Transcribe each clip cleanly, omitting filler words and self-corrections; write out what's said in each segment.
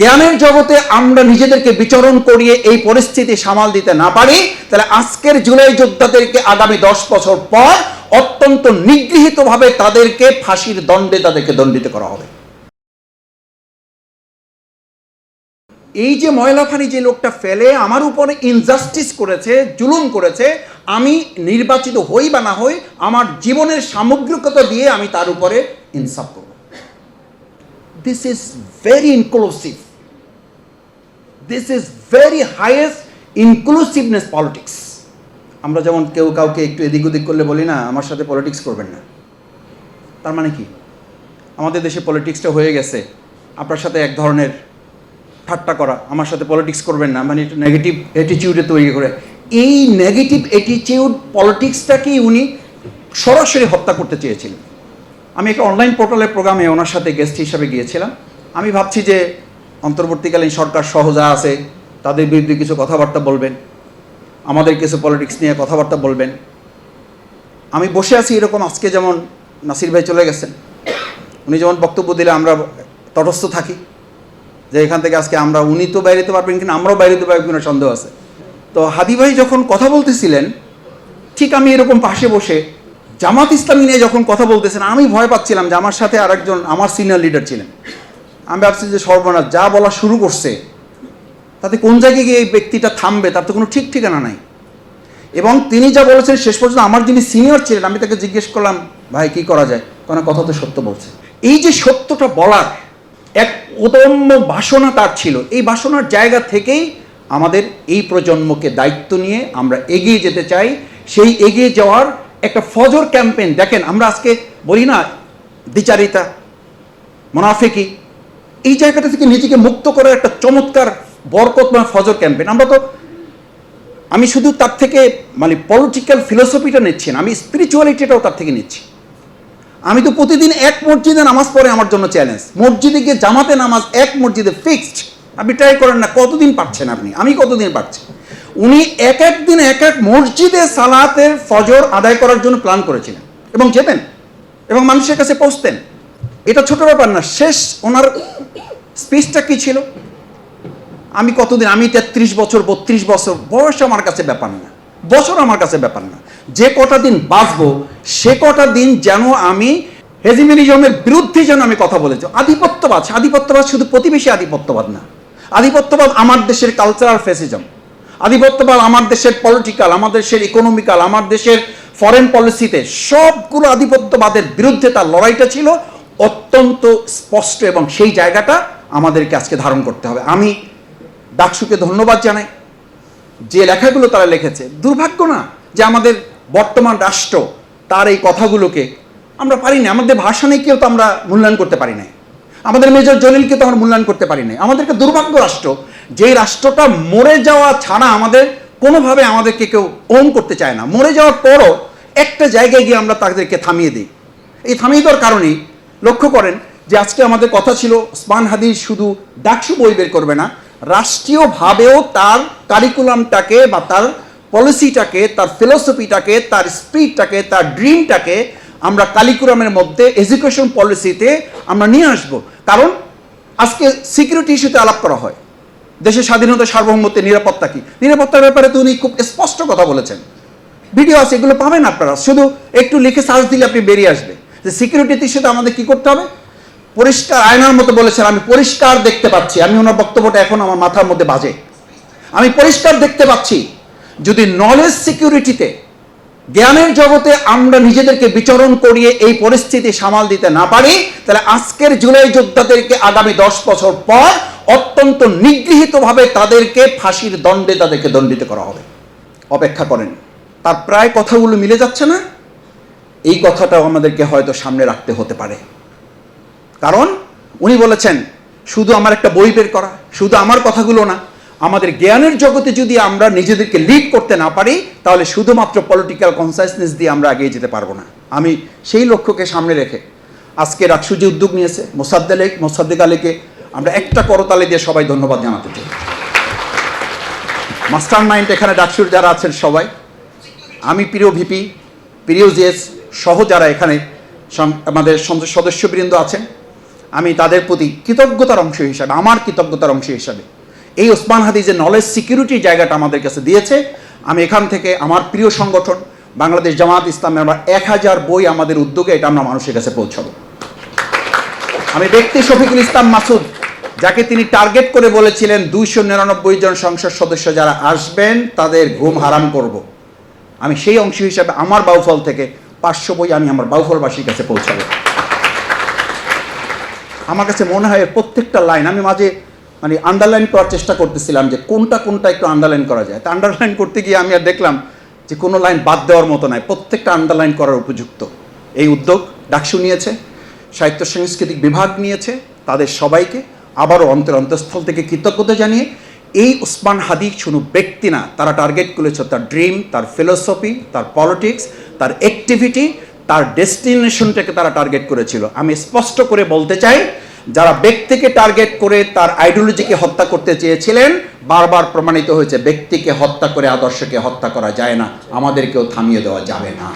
জ্ঞানের জগতে আমরা নিজেদেরকে বিচরণ করিয়ে এই পরিস্থিতি সামাল দিতে না পারি, তাহলে আজকের জুলাই যোদ্ধাদেরকে আগামী 10 বছর পর অত্যন্ত নিগৃহীতভাবে তাদেরকে ফাঁসির দণ্ডে তাদেরকে দণ্ডিত করা হবে। এই যে ময়লা ফানি যে লোকটা ফেলে আমার উপরে ইনজাস্টিস করেছে, জুলুম করেছে, আমি নির্বাচিত হই বা না হই, আমার জীবনের সামগ্রিকতা দিয়ে আমি তার উপরে ইনসাফ করব। This is very inclusive, this is very highest inclusiveness politics. আমরা যেমন কেউ কাউকে একটু এদিক ওদিক করলে বলি না, আমার সাথে পলিটিক্স করবেন না। তার মানে কি? আমাদের দেশে পলিটিক্সটা হয়ে গেছে আপনার সাথে এক ধরনের ঠাট্টা করা, আমার সাথে পলিটিক্স করবেন না, মানে একটু নেগেটিভ অ্যাটিটিউডে তৈরি করে। এই নেগেটিভ অ্যাটিটিউড পলিটিক্সটাকেই উনি সরাসরি হত্যা করতে চেয়েছিলেন। আমি একটা অনলাইন পোর্টালের প্রোগ্রামে ওনার সাথে গেস্ট হিসাবে গিয়েছিলাম। আমি ভাবছি যে অন্তর্বর্তীকালীন সরকার সহ যা আছে তাদের বিরুদ্ধে কিছু কথাবার্তা বলবেন, আমাদের কিছু পলিটিক্স নিয়ে কথাবার্তা বলবেন। আমি বসে আছি এরকম, আজকে যেমন নাসির ভাই চলে গেছেন, উনি যেমন বক্তব্য দিলে আমরা তটস্থ থাকি যে এখান থেকে আজকে আমরা, উনি তো বাইরে যেতে পারবেন কিনা, আমরাও বাইরে যেতে পারবেন কিনা সন্দেহ আছে। তো হাদি ভাই যখন কথা বলতেছিলেন, ঠিক আমি এরকম পাশে বসে জামাত ইসলামী নিয়ে যখন কথা বলতেছেন, আমি ভয় পাচ্ছিলাম যে আমার সাথে আরেকজন আমার সিনিয়র লিডার ছিলেন। আমি ভাবছি যে সর্বনাশ, যা বলা শুরু করছে তাতে কোন জায়গায় গিয়ে এই ব্যক্তিটা থামবে তার তো কোনো ঠিক ঠিকানা নাই। এবং তিনি যা বলেছেন শেষ পর্যন্ত আমার যিনি সিনিয়র ছিলেন, আমি তাকে জিজ্ঞেস করলাম, ভাই কি করা যায়? কারণ কথা তো সত্য বলছে। এই যে সত্যটা বলার এক অদম্য বাসনা তার ছিল, এই বাসনার জায়গা থেকেই আমাদের এই প্রজন্মকে দায়িত্ব নিয়ে আমরা এগিয়ে যেতে চাই। সেই এগিয়ে যাওয়ার একটা ফজর ক্যাম্পেইন, দেখেন আমরা আজকে বলি না দ্বিচারিতা, মুনাফিকি, এই জায়গাটা থেকে নিজেকে মুক্ত করার একটা চমৎকার বরকতময় ফজর ক্যাম্পেইন। আমি শুধু তার থেকে মানে পলিটিক্যাল ফিলোসফিটা নিচ্ছি না, আমি স্পিরিচুয়ালিটিটাও তার থেকে নিচ্ছি। আমি তো প্রতিদিন এক মসজিদে নামাজ পড়ে আমার জন্য চ্যালেঞ্জ, মসজিদে গিয়ে জামাতে নামাজ এক মসজিদে ফিক্সড। আপনি ট্রাই করেন না, কতদিন পারছেন আপনি, আমি কতদিন পারছি। উনি এক এক দিন এক এক মসজিদে সালাতের ফজর আদায় করার জন্য প্ল্যান করেছিলেন এবং যেতেন এবং মানুষের কাছে পৌঁছতেন। এটা ছোট ব্যাপার না। শেষ ওনার স্পিচটা কি ছিল? আমি কতদিন, আমি 33 বছর 32 বছর বয়স আমার কাছে ব্যাপার না, বছর আমার কাছে ব্যাপার না, যে কটা দিন বাঁচবো সে কটা দিন যেন আমি হেজিমেনিজমের বিরুদ্ধে যেন আমি কথা বলেছি। আধিপত্যবাদ শুধু প্রতিবেশী আধিপত্যবাদ না, আধিপত্যবাদ আমার দেশের কালচারাল ফেসিজম, আধিপত্যবাদ আমার দেশের পলিটিক্যাল, আমার দেশের ইকোনমিক্যাল, আমার দেশের ফরেন পলিসিতে সবগুলো আধিপত্যবাদের বিরুদ্ধে তার লড়াইটা ছিল অত্যন্ত স্পষ্ট এবং সেই জায়গাটা আমাদেরকে আজকে ধারণ করতে হবে। আমি ডাকসুকে ধন্যবাদ জানাই যে লেখাগুলো তারা লিখেছে। দুর্ভাগ্য না যে আমাদের বর্তমান রাষ্ট্র তার এই কথাগুলোকে আমরা পারি না, আমাদের ভাষা নেই কেউ তো আমরা মূল্যায়ন করতে পারি নাই, আমাদের মেজর জলিলকে তো আমরা মূল্যায়ন করতে পারি নাই। আমাদেরকে দুর্ভাগ্য রাষ্ট্র, যে রাষ্ট্রটা মরে যাওয়া ছাড়া আমাদের কোনোভাবে আমাদেরকে কেউ ওন করতে চায় না। মরে যাওয়ার পরও একটা জায়গায় গিয়ে আমরা তাদেরকে থামিয়ে দিই। এই থামিয়ে দেওয়ার কারণেই লক্ষ্য করেন যে আজকে আমাদের কথা ছিল ওসমান হাদি শুধু ডাকসু বই বের করবে না, রাষ্ট্রীয়ভাবেও তার কারিকুলামটাকে বা তার পলিসিটাকে, তার ফিলোসফিটাকে, তার স্পিরিটটাকে, তার ড্রিমটাকে আমরা কারিকুলামের মধ্যে এডুকেশন পলিসিতে আমরা নিয়ে আসব। কারণ আজকে সিকিউরিটি ইস্যুতে আলাপ করা হয়, দেশের স্বাধীনতা, সার্বভৌমত্ব, নিরাপত্তা কি, নিরাপত্তার ব্যাপারে তো উনি খুব স্পষ্ট কথা বলেছেন। ভিডিও আছে, এগুলো পাবেন আপনারা, শুধু একটু লিখে সার্চ দিলে আপনি বেরিয়ে আসবে যে সিকিউরিটি ইস্যুতে আমাদের কি করতে হবে। পরিষ্কার আয়নার মতো বলেছেন, আমি পরিষ্কার দেখতে পাচ্ছি, আমি ওনার বক্তব্যটা এখন আমার মাথার মধ্যে বাজে, আমি পরিষ্কার দেখতে পাচ্ছি যদি নলেজ সিকিউরিটিতে, জ্ঞানের জগতে আমরা নিজেদেরকে বিচরণ করিয়ে এই পরিস্থিতি সামাল দিতে না পারি, তাহলে আজকের জুলাই যোদ্ধাদেরকে আগামী 10 বছর পর অত্যন্ত নিগৃহীতভাবে তাদেরকে ফাঁসির দণ্ডে তাদেরকে দণ্ডিত করা হবে। অপেক্ষা করেন। তার প্রায় কথাগুলো মিলে যাচ্ছে না? এই কথাটাও আমাদেরকে হয়তো সামনে রাখতে হতে পারে। কারণ উনি বলেছেন শুধু আমার একটা বই বের করা, শুধু আমার কথাগুলো না, আমাদের জ্ঞানের জগতে যদি আমরা নিজেদেরকে লিড করতে না পারি তাহলে শুধুমাত্র পলিটিক্যাল কনসাসনেস দিয়ে আমরা এগিয়ে যেতে পারবো না। আমি সেই লক্ষ্যকে সামনে রেখে আজকে ডাকসু যে উদ্যোগ নিয়েছে, মোসাদ্দেক আলীকে আমরা একটা করতালি দিয়ে সবাই ধন্যবাদ জানাতে চাই। মাস্টার মাইন্ড এখানে ডাকসুর যারা আছেন সবাই, আমি প্রিয় ভিপি, প্রিয় জিএস সহ যারা এখানে আমাদের সদস্যবৃন্দ আছেন, আমি তাদের প্রতি কৃতজ্ঞতার অংশ হিসাবে, আমার কৃতজ্ঞতার অংশ হিসাবে এই ওসমান হাদি যে নলেজ সিকিউরিটি জায়গাটা আমাদের কাছে দিয়েছে, আমি এখান থেকে আমার প্রিয় সংগঠন বাংলাদেশ জামাত ইসলামে আমরা 1000 বই আমাদের উদ্যোগে এটা আমরা মানুষের কাছে পৌঁছাবো। আমি ব্যক্তি শফিকুল ইসলাম মাসুদ, যাকে তিনি টার্গেট করে বলেছিলেন 299 জন সংসদ সদস্য যারা আসবেন তাদের ঘুম হারাম করব, আমি সেই অংশ হিসাবে আমার বাউফল থেকে 500 বই আমি আমার বাউফলবাসীর কাছে পৌঁছাবো। আমার কাছে মনে হয় প্রত্যেকটা লাইন আমি মাঝে মানে আন্ডারলাইন করার চেষ্টা করতেছিলাম যে কোনটা কোনটা একটু আন্ডারলাইন করা যায়। তা আন্ডারলাইন করতে গিয়ে আমি আর দেখলাম যে কোনো লাইন বাদ দেওয়ার মতো নয়, প্রত্যেকটা আন্ডারলাইন করার উপযুক্ত। এই উদ্যোগ ডাকসু নিয়েছে, সাহিত্য সাংস্কৃতিক বিভাগ নিয়েছে, তাদের সবাইকে আবারও অন্তঃস্থল থেকে কৃতজ্ঞতা জানিয়ে এই ওসমান হাদি শুধু ব্যক্তি না, তারা টার্গেট করেছে তার ড্রিম, তার ফিলোসফি, তার পলিটিক্স, তার অ্যাক্টিভিটি, তার ডেস্টিনেশনটাকে তারা টার্গেট করেছিল। আমি স্পষ্ট করে বলতে চাই, যারা ব্যক্তিকে টার্গেট করে তার আইডিওলজিকে হত্যা করতে চেয়েছিলেন, বারবার প্রমাণিত হয়েছে ব্যক্তিকে হত্যা করে আদর্শকে হত্যা করা যায় না, আমাদেরকেও থামিয়ে দেওয়া যাবে না।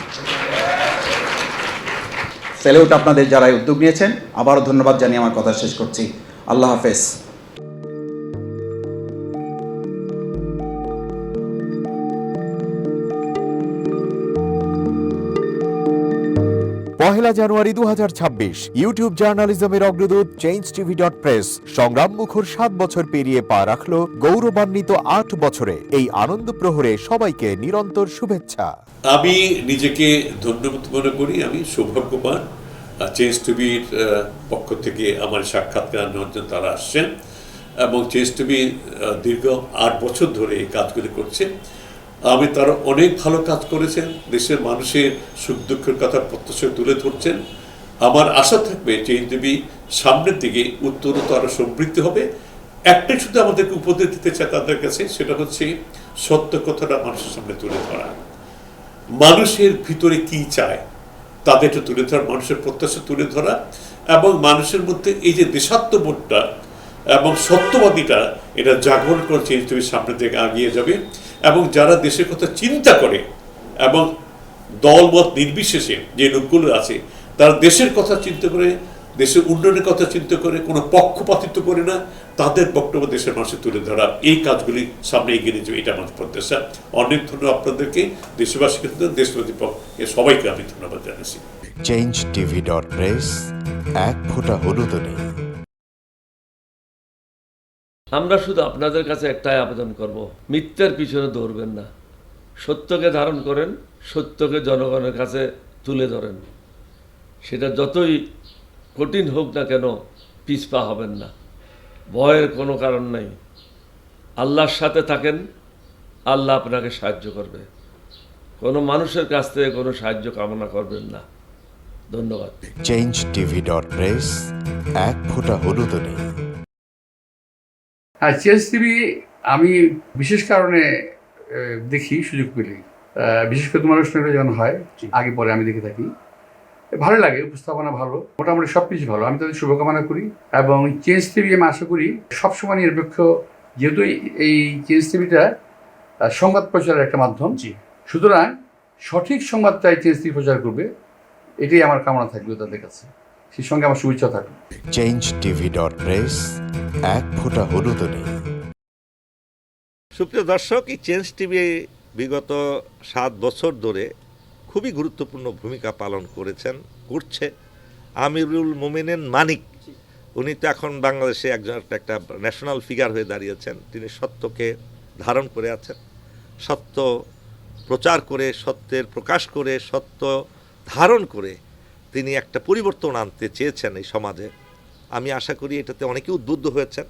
স্যালুট আপনাদের যারা এই উদ্যোগ নিয়েছেন, আবারও ধন্যবাদ জানিয়ে আমার কথা শেষ করছি। আল্লাহ হাফেজ। পহেলা জানুয়ারি 2026 ইউটিউব জার্নালিজমের অগ্রদূত changeTV.press সংগ্রাম মুখর 7 বছর পেরিয়ে পা রাখলো গৌরবান্বিত 8 বছরে। এই আনন্দ প্রহরে সবাইকে নিরন্তর শুভেচ্ছা। আমি নিজেকে ধন্যবাদ মনে করি, আমি সৌভাগ্যবান চেঞ্জ টিভির পক্ষ থেকে আমার সাক্ষাৎকার নেওয়ার জন্য তারা আসছেন এবং চেঞ্জ টিভি দীর্ঘ 8 বছর ধরে এই কাজগুলি করছে। আমি তারা অনেক ভালো কাজ করেছেন, দেশের মানুষের সুখ দুঃখের কথা প্রত্যক্ষ তুলে ধরছেন। আমার আশা থাকবে চেঞ্জ টিভি সামনের দিকে উত্তরোত্তর আরও সমৃদ্ধি হবে। একটাই শুধু আমাদেরকে উপদেশ দিতে চায় তাদের কাছে, সেটা হচ্ছে সত্য কথাটা মানুষের সামনে তুলে ধরা, মানুষের ভিতরে কি চায় তাদেরটা তুলে ধরা, মানুষের প্রত্যাশা তুলে ধরা এবং মানুষের মধ্যে এই যে দেশাত্মবোধটা এবং সত্যবাদীটা এটা জাগরণ করে চেঞ্জ টিভির সামনের দিকে এগিয়ে যাবে। এবং যারা দেশের কথা চিন্তা করে এবং দলমত নির্বিশেষে যে লোকগুলো আছে তারা দেশের কথা চিন্তা করে, দেশের উন্নয়নের কথা চিন্তা করে, কোনো পক্ষপাতিত্ব করে না, তাদের বক্তব্য দেশের মানুষে তুলে ধরা, এই কাজগুলি সামনে এগিয়ে নিয়ে যাবে, এটা আমার প্রত্যাশা। অনেক ধন্যবাদ আপনাদেরকে, দেশবাসীকে, দেশবাসী পক্ষে সবাইকে আমি ধন্যবাদ জানাচ্ছি। changeTV.press এক ফোঁটা হলুদও নেই। আমরা শুধু আপনাদের কাছে একটাই আবেদন করব, মিথ্যার পিছনে দৌড়বেন না, সত্যকে ধারণ করেন, সত্যকে জনগণের কাছে তুলে ধরেন। সেটা যতই কঠিন হোক না কেন পিছপা হবেন না, ভয়ের কোনো কারণ নেই। আল্লাহর সাথে থাকেন, আল্লাহ আপনাকে সাহায্য করবে। কোনো মানুষের কাছ থেকে কোনো সাহায্য কামনা করবেন না। ধন্যবাদ। changeTV.press এক ফোঁটা হলুদও নেই। হ্যাঁ, চেঞ্জ টিভি আমি বিশেষ কারণে দেখি সুযোগ পেলে, বিশেষ করে তোমার অনুষ্ঠানটা যখন হয় আগে পরে আমি দেখে থাকি, ভালো লাগে, উপস্থাপনা ভালো, মোটামুটি সব কিছু ভালো। আমি তাদের শুভকামনা করি এবং চেঞ্জ টিভি আমি আশা করি সবসময় নিরপেক্ষ, যেহেতু এই চেঞ্জ টিভিটা সংবাদ প্রচারের একটা মাধ্যম, সুতরাং সঠিক সংবাদটাই চেঞ্জ টিভি প্রচার করবে, এটাই আমার কামনা থাকবে তাদের কাছে, সেই সঙ্গে আমার শুভেচ্ছা থাকবে। changeTV.press এক ফোঁটা হলুদও নেই। সুপ্রিয় দর্শক, এই চেঞ্জ টিভি বিগত 7 বছর ধরে খুবই গুরুত্বপূর্ণ ভূমিকা পালন করছে আমিরুল মোমিনিন মানিক। উনি তো এখন বাংলাদেশে একটা ন্যাশনাল ফিগার হয়ে দাঁড়িয়েছেন। তিনি সত্যকে ধারণ করে আছেন, সত্য প্রচার করে, সত্যের প্রকাশ করে, সত্য ধারণ করে তিনি একটা পরিবর্তন আনতে চেয়েছেন এই সমাজে। আমি আশা করি এটাতে অনেকে উদ্বুদ্ধ হয়েছেন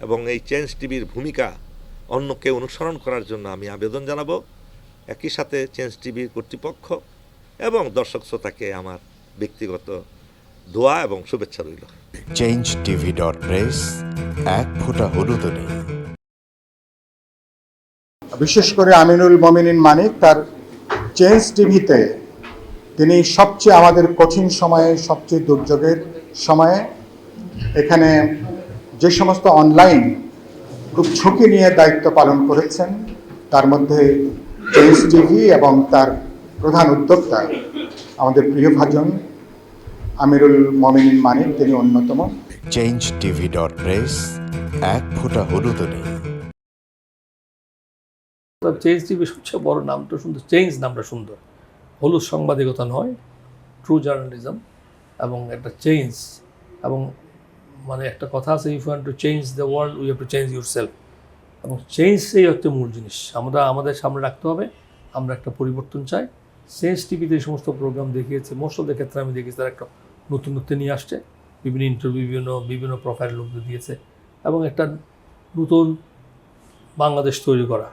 এবং এই চেঞ্জ টিভির ভূমিকা অন্যকে অনুসরণ করার জন্য আমি আবেদন জানাবো। একই সাথে চেঞ্জ টিভির কর্তৃপক্ষ এবং দর্শক শ্রোতাকে আমার ব্যক্তিগত দোয়া এবং শুভেচ্ছা রইল। changeTV.press এক ফোঁটা হলুদও নেই। বিশেষ করে আমিনুল মোমিনিন মানিক তার চেঞ্জ টিভিতে তিনি সবচেয়ে আমাদের কঠিন সময়ে, সবচেয়ে দুর্যোগের সময়ে এখানে যে সমস্ত অনলাইন খুব ঝুঁকি নিয়ে দায়িত্ব পালন করেছেন, তার মধ্যে চেঞ্জ টিভি এবং তার প্রধান উদ্যোক্তা আমাদের প্রিয়ভাজন আমিরুল মমিনিন মানিক তিনি অন্যতম। changetv.press এক ফোঁটা হলুদও নেই। চেঞ্জ টিভি সবচেয়ে বড় নামটা সুন্দর, চেঞ্জ নামটা সুন্দর। হলুদ সাংবাদিকতা নয়, ট্রু জার্নালিজম এবং একটা চেঞ্জ। এবং মানে একটা কথা আছে, if you want to change the world we have to change yourself. এবং চেঞ্জটাই হচ্ছে মূল জিনিস, আমরা আমাদের সামনে রাখতে হবে। আমরা একটা পরিবর্তন চাই। চেঞ্জ টিভিতে এই সমস্ত প্রোগ্রাম দেখিয়েছে, মোস্ট অফ দ্য ক্ষেত্রে আমি দেখেছি তারা একটা নতুনত্ব নিয়ে আসছে, বিভিন্ন ইন্টারভিউ বিভিন্ন প্রোফাইল লোকদের দিয়েছে এবং একটা নতুন বাংলাদেশ তৈরি করা,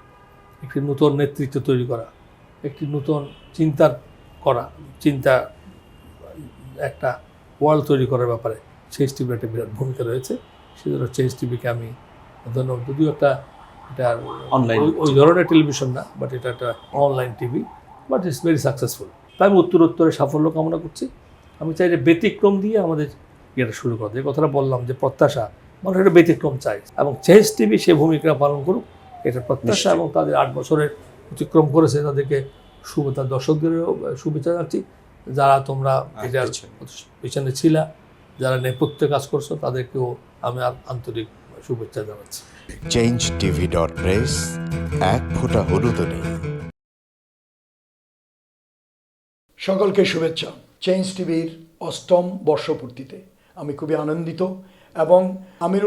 একটি নতুন নেতৃত্ব তৈরি করা, একটি নতুন চিন্তা একটা ওয়ার্ল্ড তৈরি করার ব্যাপারে চেঞ্জ টিভির একটা বিরাট ভূমিকা রয়েছে। সেজন্য চেঞ্জ টিভিকে আমি ধন্যবাদ। যদিও এটা অনলাইন ওই ধরনের টেলিভিশন না, বাট এটা একটা online TV, but it's very successful. তাই আমি উত্তরোত্তরে সাফল্য কামনা করছি। আমি চাই যে ব্যতিক্রম দিয়ে আমাদের ইয়েটা শুরু করতে, যে কথাটা বললাম যে প্রত্যাশা, মানুষ একটা ব্যতিক্রম চাই এবং চেঞ্জ টিভি সে ভূমিকা পালন করুক, এটা প্রত্যাশা। এবং তাদের 8 বছরের অতিক্রম করেছে, তাদেরকে শুভেচ্ছা, দর্শকদেরও শুভেচ্ছা জানাচ্ছি। যারা তোমরা এটার পিছনে ছিলা, যারা নেপথ্যে কাজ করছো, তাদেরকেও আমি আন্তরিক শুভেচ্ছা জানাচ্ছি। changetv.press এক ফোঁটা হলুদও নেই। সকলকে শুভেচ্ছা। চেঞ্জ টিভির 8ম বর্ষপূর্তিতে আমি খুবই আনন্দিত এবং আমিরুল